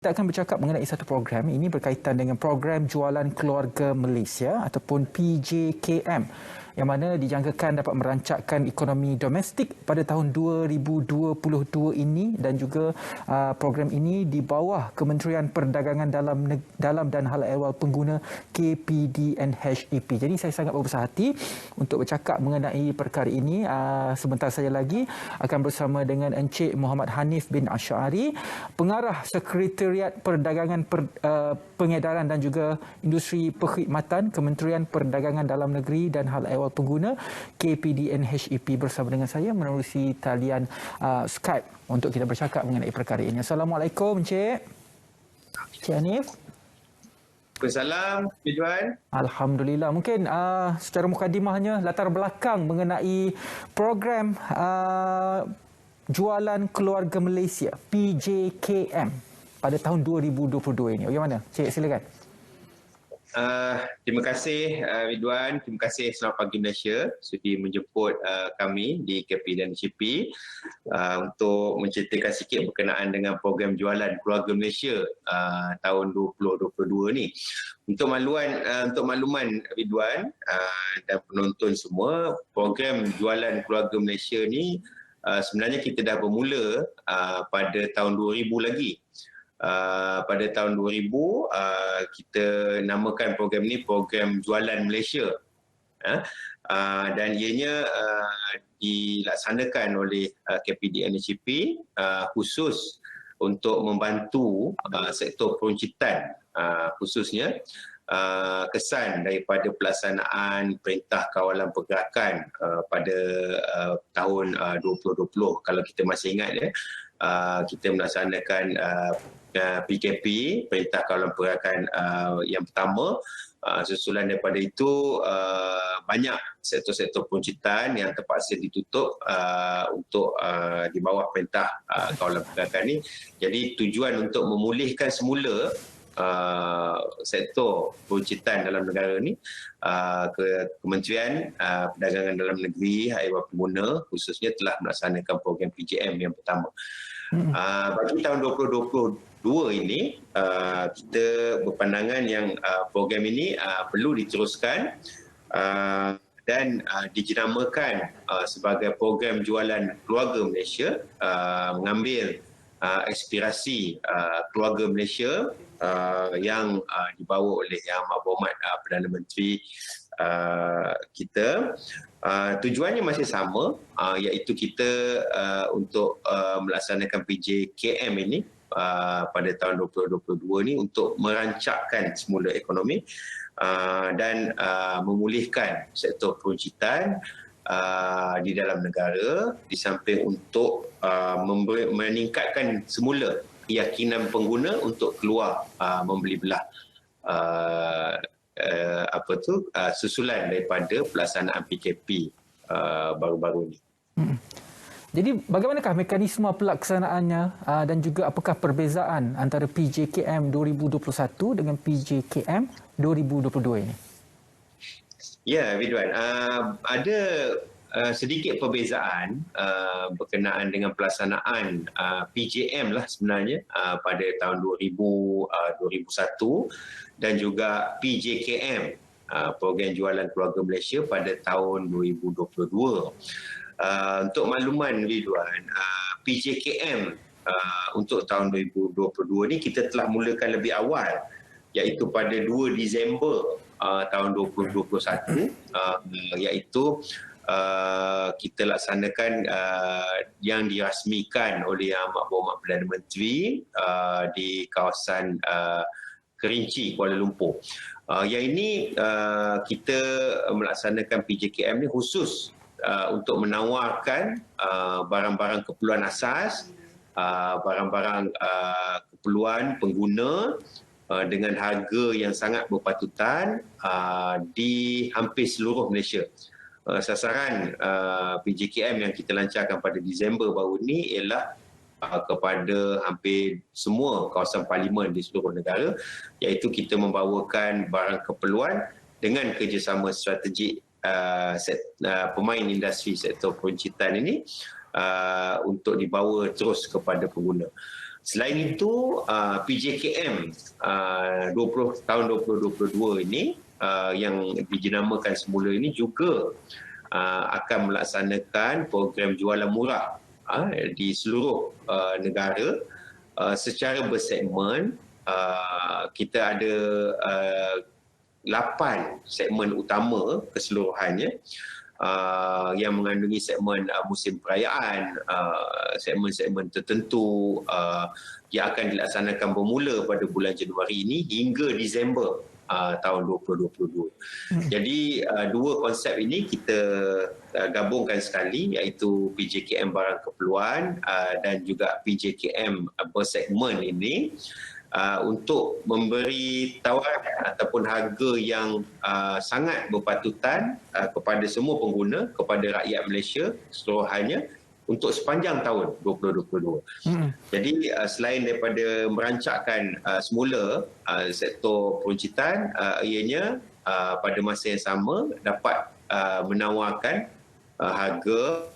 Kita akan bercakap mengenai satu program. Ini berkaitan dengan program Jualan Keluarga Malaysia ataupun PJKM, yang mana dijangkakan dapat merancakkan ekonomi domestik pada tahun 2022 ini, dan juga program ini di bawah Kementerian Perdagangan Dalam dan Hal Ehwal Pengguna KPDNHEP. Jadi saya sangat berbesar hati untuk bercakap mengenai perkara ini. Sebentar saja lagi akan bersama dengan Encik Muhammad Hanif bin Asy'ari, Pengarah Sekretariat Perdagangan, Pengedaran dan juga Industri Perkhidmatan Kementerian Perdagangan Dalam Negeri dan Hal Ehwal Pengguna KPDNHEP, bersama dengan saya menerusi talian Skype untuk kita bercakap mengenai perkara ini. Assalamualaikum Encik Hanif. Waalaikumsalam, Tuan. Alhamdulillah. Mungkin secara mukadimahnya latar belakang mengenai program Jualan Keluarga Malaysia PJKM pada tahun 2022 ini. Bagaimana? Cik, silakan. Terima kasih Ridwan, terima kasih Selamat Pagi Malaysia sudi menjemput kami di KPDNHEP untuk menceritakan sikit berkenaan dengan program Jualan Keluarga Malaysia tahun 2022 ni. Untuk makluman Ridwan dan penonton semua, program Jualan Keluarga Malaysia ni sebenarnya kita dah bermula pada tahun 2000 lagi. Pada tahun 2000 kita namakan program ni Program Jualan Malaysia, dan ianya dilaksanakan oleh KPDNHEP khusus untuk membantu sektor peruncitan, khususnya kesan daripada pelaksanaan Perintah Kawalan Pergerakan pada tahun 2020. Kalau kita masih ingat kita melaksanakan PKP, Perintah Kawalan Pergerakan yang pertama. Susulan daripada itu banyak sektor-sektor peruncitan yang terpaksa ditutup untuk di bawah Perintah Kawalan Pergerakan ni. Jadi tujuan untuk memulihkan semula sektor peruncitan dalam negara ni, Kementerian Perdagangan Dalam Negeri, Hal Ehwal Pengguna khususnya telah melaksanakan program PJM yang pertama. Bagi tahun 2022 ini, kita berpandangan yang program ini perlu diteruskan dan dijenamakan sebagai Program Jualan Keluarga Malaysia, mengambil aspirasi keluarga Malaysia yang dibawa oleh Yang Amat Berhormat Perdana Menteri kita. Tujuannya masih sama, iaitu kita untuk melaksanakan PJKM ini pada tahun 2022 ni untuk merancakkan semula ekonomi dan memulihkan sektor peruncitan di dalam negara, di samping untuk meningkatkan semula keyakinan pengguna untuk keluar membeli belah susulan daripada pelaksanaan PKP baru-baru ini. Jadi bagaimanakah mekanisme pelaksanaannya dan juga apakah perbezaan antara PJKM 2021 dengan PJKM 2022 ini? Ya, Ridwan, ada sedikit perbezaan berkenaan dengan pelaksanaan PJM lah sebenarnya pada tahun 2001 dan juga PJKM, Program Jualan Keluarga Malaysia, pada tahun 2022. Untuk makluman Ridwan, PJKM untuk tahun 2022 ni kita telah mulakan lebih awal, iaitu pada 2 Disember tahun 2021, iaitu kita laksanakan yang dirasmikan oleh Yang Amat Berhormat Perdana Menteri di kawasan Kerinci, Kuala Lumpur. Yang ini kita melaksanakan PJKM ni khusus untuk menawarkan barang-barang keperluan asas, barang-barang keperluan pengguna dengan harga yang sangat berpatutan di hampir seluruh Malaysia. Sasaran PJKM yang kita lancarkan pada Disember baru ini ialah kepada hampir semua kawasan parlimen di seluruh negara, iaitu kita membawakan barang keperluan dengan kerjasama strategik pemain industri sektor peruncitan ini untuk dibawa terus kepada pengguna. Selain itu, PJKM 20 tahun 2022 ini yang dijenamakan semula ini juga akan melaksanakan program jualan murah di seluruh negara secara bersegmen. Kita ada 8 segmen utama keseluruhannya yang mengandungi segmen musim perayaan, segmen-segmen tertentu yang akan dilaksanakan bermula pada bulan Januari ini hingga Disember tahun 2022. Jadi dua konsep ini kita gabungkan sekali, iaitu PJKM barang keperluan dan juga PJKM bersegmen ini untuk memberi tawaran ataupun harga yang sangat berpatutan kepada semua pengguna, kepada rakyat Malaysia keseluruhannya untuk sepanjang tahun 2022. Jadi selain daripada merancakkan semula sektor peruncitan, ianya pada masa yang sama dapat menawarkan harga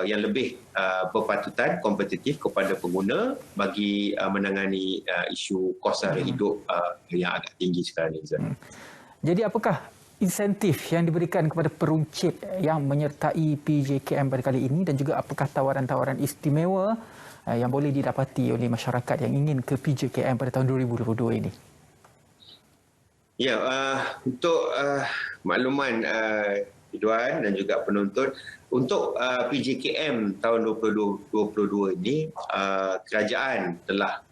yang lebih berpatutan, kompetitif kepada pengguna bagi menangani isu kos sara hidup yang agak tinggi sekarang ini. Jadi apakah insentif yang diberikan kepada peruncit yang menyertai PJKM pada kali ini, dan juga apakah tawaran-tawaran istimewa yang boleh didapati oleh masyarakat yang ingin ke PJKM pada tahun 2022 ini? Ya, untuk makluman Ridwan dan juga penonton, untuk PJKM tahun 2022 ini kerajaan telah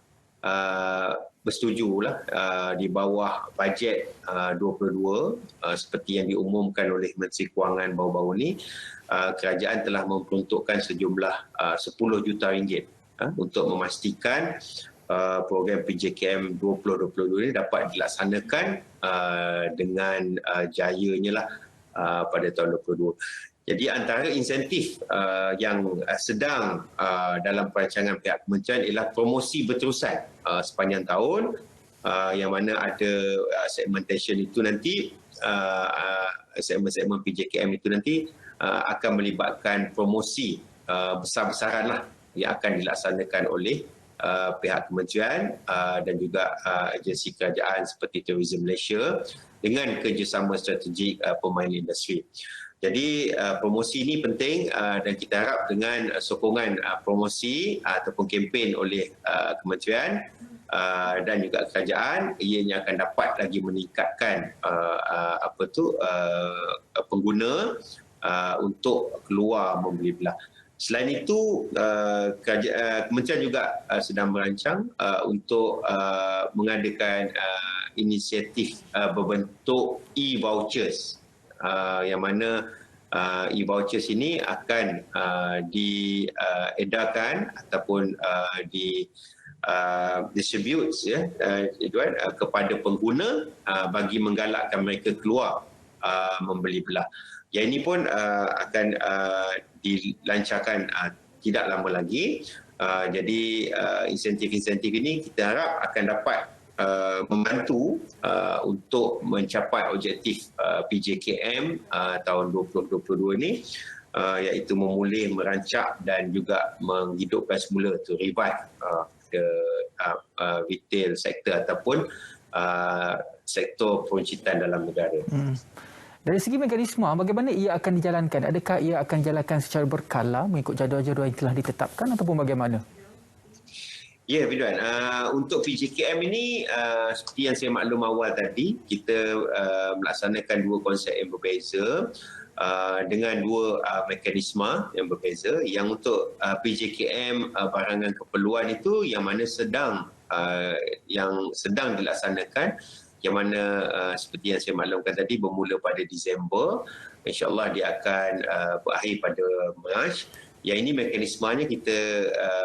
bersetujulah di bawah bajet 22 seperti yang diumumkan oleh Menteri Kewangan baru-baru ini. Kerajaan telah memperuntukkan sejumlah 10 juta ringgit untuk memastikan program PJKM 2022 ini dapat dilaksanakan dengan jayanya lah pada tahun 2022. Jadi antara insentif yang sedang dalam perancangan pihak kementerian ialah promosi berterusan sepanjang tahun, yang mana ada segmentation itu nanti, segmen-segmen PJKM itu nanti akan melibatkan promosi besar-besaran lah yang akan dilaksanakan oleh pihak kementerian dan juga agensi kerajaan seperti Tourism Malaysia dengan kerjasama strategik pemain industri. Jadi promosi ini penting dan kita harap dengan sokongan promosi ataupun kempen oleh kementerian dan juga kerajaan, ianya akan dapat lagi meningkatkan pengguna untuk keluar membeli belah. Selain itu, kementerian juga sedang merancang untuk mengadakan inisiatif berbentuk e-vouchers, yang mana e-vouchers ini akan diedarkan ataupun distribute kepada pengguna bagi menggalakkan mereka keluar membeli belah. Yang ini pun akan dilancarkan tidak lama lagi. Jadi insentif-insentif ini kita harap akan dapat membantu untuk mencapai objektif PJKM tahun 2022 ini, iaitu memulih, merancak dan juga menghidupkan semula to revive retail sektor ataupun sektor peruncitan dalam negara. Dari segi mekanisme, bagaimana ia akan dijalankan? Adakah ia akan dijalankan secara berkala mengikut jadual-jadual yang telah ditetapkan ataupun bagaimana? Ya, Ridwan. Untuk PJKM ini, seperti yang saya maklum awal tadi, kita melaksanakan dua konsep yang berbeza dengan dua mekanisme yang berbeza. Yang untuk PJKM barangan keperluan itu yang mana sedang dilaksanakan, yang mana seperti yang saya maklumkan tadi bermula pada Disember, insya-Allah dia akan berakhir pada Mac. Yang ini mekanismenya kita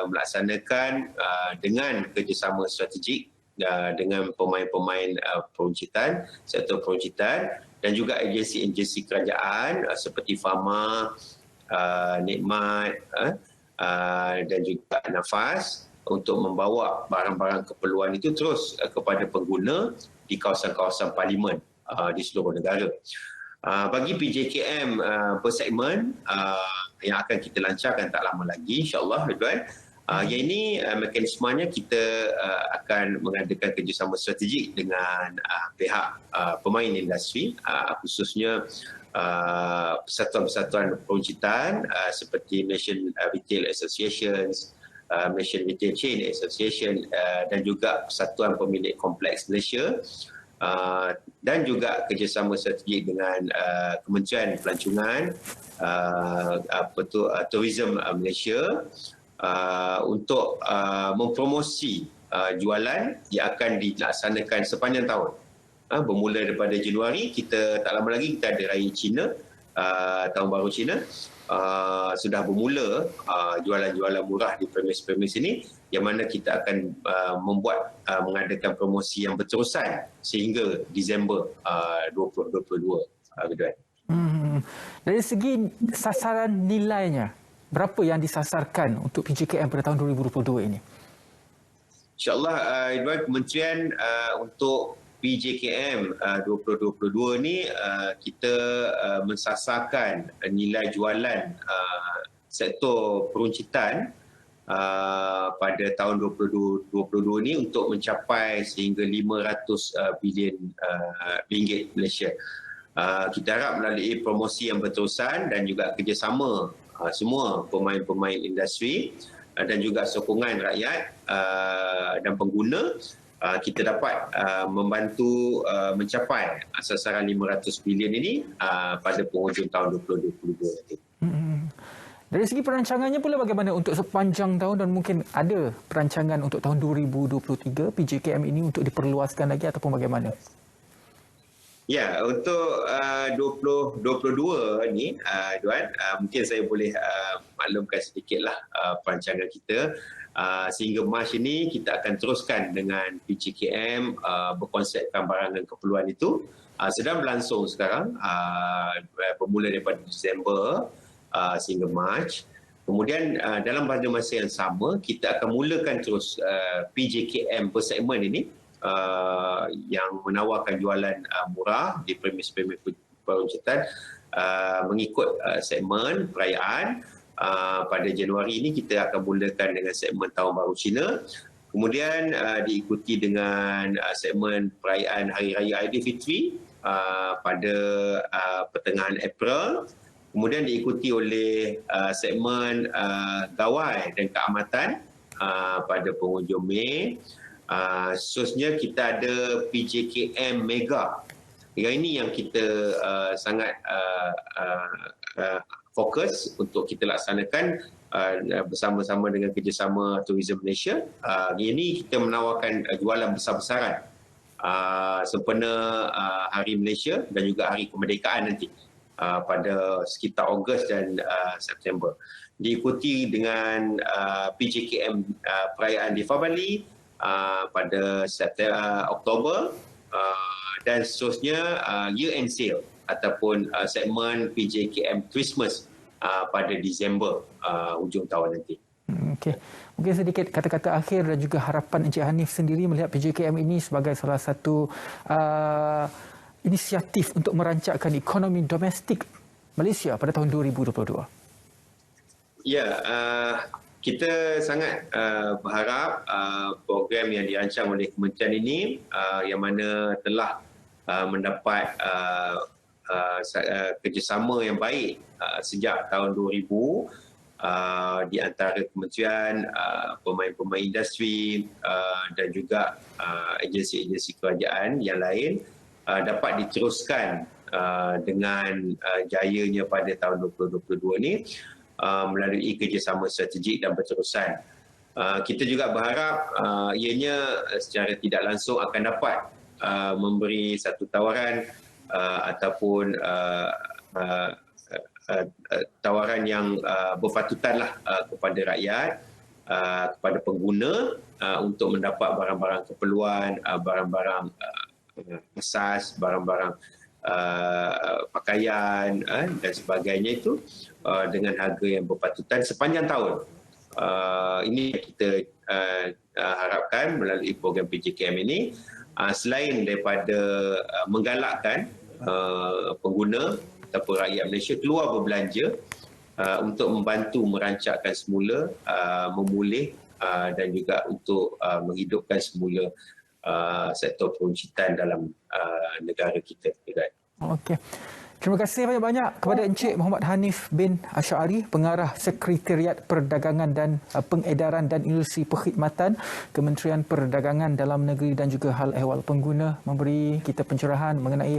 melaksanakan dengan kerjasama strategik dengan pemain-pemain peruncitan, sektor peruncitan dan juga agensi-agensi kerajaan seperti Fama, Nikmat dan juga Nafas untuk membawa barang-barang keperluan itu terus kepada pengguna di kawasan-kawasan parlimen di seluruh negara. Bagi PJKM bersegmen yang akan kita lancarkan tak lama lagi, insya-Allah, Ridwan, Yang ini mekanismenya kita akan mengadakan kerjasama strategik dengan pihak pemain industri, khususnya persatuan-persatuan peruncitan seperti Malaysian Retail Associations, Malaysian Retail Chain Association dan juga Persatuan Pemilik Kompleks Malaysia, dan juga kerjasama strategik dengan Kementerian Pelancongan, Tourism Malaysia untuk mempromosi jualan yang akan dilaksanakan sepanjang tahun. Bermula daripada Januari, kita tak lama lagi kita ada Raya Cina, Tahun Baru Cina. Sudah bermula jualan-jualan murah di premis-premis ini, yang mana kita akan mengadakan promosi yang berterusan sehingga Disember 2022. Dari segi sasaran nilainya, berapa yang disasarkan untuk PJKM pada tahun 2022 ini? InsyaAllah, Idwan, Kementerian untuk PJKM 2022 ni kita mensasarkan nilai jualan sektor peruncitan pada tahun 2022 ni untuk mencapai sehingga 500 bilion ringgit Malaysia. Kita harap melalui promosi yang berterusan dan juga kerjasama semua pemain-pemain industri dan juga sokongan rakyat dan pengguna, kita dapat membantu mencapai sasaran 500 bilion ini pada penghujung tahun 2022. Dari segi perancangannya pula bagaimana untuk sepanjang tahun, dan mungkin ada perancangan untuk tahun 2023 PJKM ini untuk diperluaskan lagi ataupun bagaimana? Ya, untuk 2022 ni, Duan, mungkin saya boleh maklumkan sedikitlah perancangan kita. Sehingga Mac ini kita akan teruskan dengan PJKM berkonsepkan barangan keperluan itu. Sedang berlangsung sekarang, bermula daripada Disember sehingga Mac. Kemudian dalam pada masa yang sama, kita akan mulakan terus PJKM bersegmen ini, yang menawarkan jualan murah di premis-premis peruncitan mengikut segmen perayaan. Pada Januari ini kita akan mulakan dengan segmen Tahun Baru Cina, kemudian diikuti dengan segmen perayaan Hari Raya Aidilfitri pada pertengahan April, kemudian diikuti oleh segmen Gawai dan Keamatan pada penghujung Mei. Seterusnya kita ada PJKM Mega. Ini yang kita sangat fokus untuk kita laksanakan bersama-sama dengan kerjasama Tourism Malaysia. Ini kita menawarkan jualan besar-besaran sempena Hari Malaysia dan juga Hari Kemerdekaan nanti pada sekitar Ogos dan September. Diikuti dengan PJKM perayaan Deepavali pada Oktober, dan seterusnya year-end sale ataupun segmen PJKM Christmas pada Disember hujung tahun nanti. Okey. Mungkin sedikit kata-kata akhir dan juga harapan Encik Hanif sendiri melihat PJKM ini sebagai salah satu inisiatif untuk merancangkan ekonomi domestik Malaysia pada tahun 2022. Ya, kita sangat berharap program yang dirancang oleh kementerian ini yang mana telah mendapat kerjasama yang baik sejak tahun 2000 di antara kementerian, pemain-pemain industri dan juga agensi-agensi kerajaan yang lain dapat diteruskan dengan jayanya pada tahun 2022 ini melalui kerjasama strategik dan berterusan. Kita juga berharap ianya secara tidak langsung akan dapat memberi satu tawaran ataupun tawaran yang berpatutanlah kepada rakyat, kepada pengguna untuk mendapat barang-barang keperluan, barang-barang asas, barang-barang pakaian dan sebagainya itu dengan harga yang berpatutan sepanjang tahun. Ini yang kita harapkan melalui program PJKM ini. Selain daripada menggalakkan pengguna ataupun rakyat Malaysia keluar berbelanja untuk membantu merancangkan semula, memulih dan juga untuk menghidupkan semula sektor peruncitan dalam negara kita. Okey. Terima kasih banyak-banyak kepada Encik Muhammad Hanif bin Asy'ari, Pengarah Sekretariat Perdagangan dan Pengedaran dan Industri Perkhidmatan Kementerian Perdagangan Dalam Negeri dan juga Hal Ehwal Pengguna, memberi kita pencerahan mengenai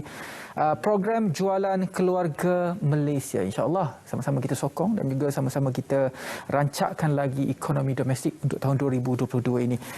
program jualan keluarga Malaysia. InsyaAllah sama-sama kita sokong dan juga sama-sama kita rancakkan lagi ekonomi domestik untuk tahun 2022 ini.